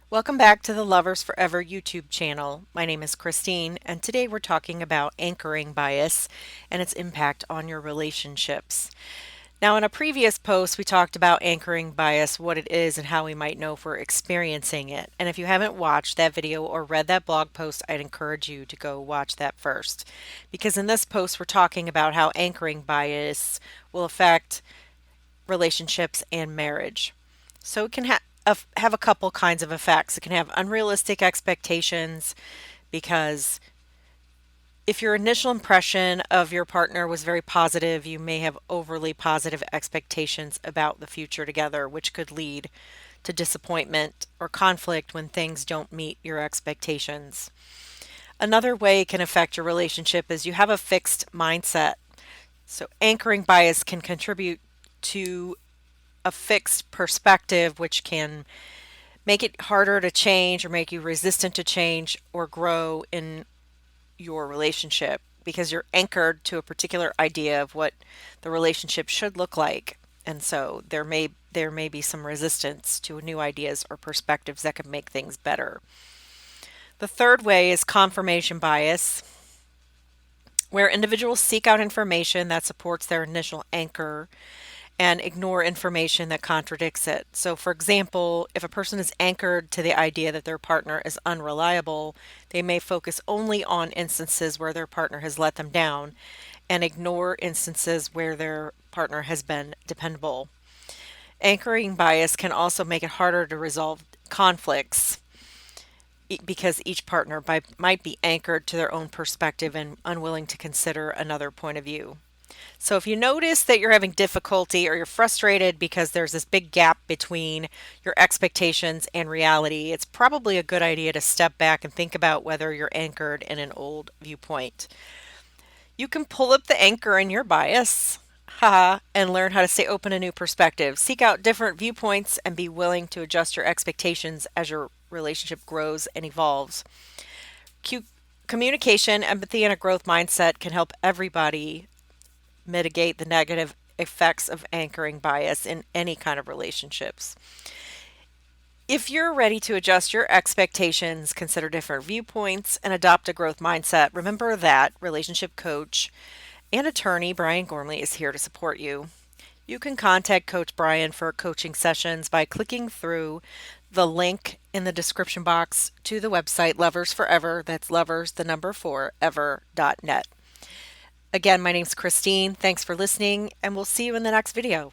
Welcome back to the Lovers4Ever YouTube channel. My name is Christine, and today we're talking about anchoring bias and its impact on your relationships. Now, in a previous post, we talked about anchoring bias, what it is, and how we might know if we're experiencing it. And if you haven't watched that video or read that blog post, I'd encourage you to go watch that first. Because in this post, we're talking about how anchoring bias will affect relationships and marriage. So it can have a couple kinds of effects. It can have unrealistic expectations because if your initial impression of your partner was very positive, you may have overly positive expectations about the future together, which could lead to disappointment or conflict when things don't meet your expectations. Another way it can affect your relationship is you have a fixed mindset. So anchoring bias can contribute to a fixed perspective, which can make it harder to change or make you resistant to change or grow in your relationship because you're anchored to a particular idea of what the relationship should look like. And so there may be some resistance to new ideas or perspectives that could make things better. The third way is confirmation bias, where individuals seek out information that supports their initial anchor and ignore information that contradicts it. So, for example, if a person is anchored to the idea that their partner is unreliable, they may focus only on instances where their partner has let them down and ignore instances where their partner has been dependable. Anchoring bias can also make it harder to resolve conflicts because each partner might be anchored to their own perspective and unwilling to consider another point of view. So if you notice that you're having difficulty or you're frustrated because there's this big gap between your expectations and reality, it's probably a good idea to step back and think about whether you're anchored in an old viewpoint. You can pull up the anchor in your bias, haha, and learn how to stay open to new perspectives. Seek out different viewpoints and be willing to adjust your expectations as your relationship grows and evolves. Communication, empathy, and a growth mindset can help everybody mitigate the negative effects of anchoring bias in any kind of relationships. If you're ready to adjust your expectations, consider different viewpoints, and adopt a growth mindset, remember that relationship coach and attorney Brian Gormley is here to support you. You can contact Coach Brian for coaching sessions by clicking through the link in the description box to the website Lovers4Ever. That's lovers, the number 4, ever.net. Again, my name's Christine. Thanks for listening, and we'll see you in the next video.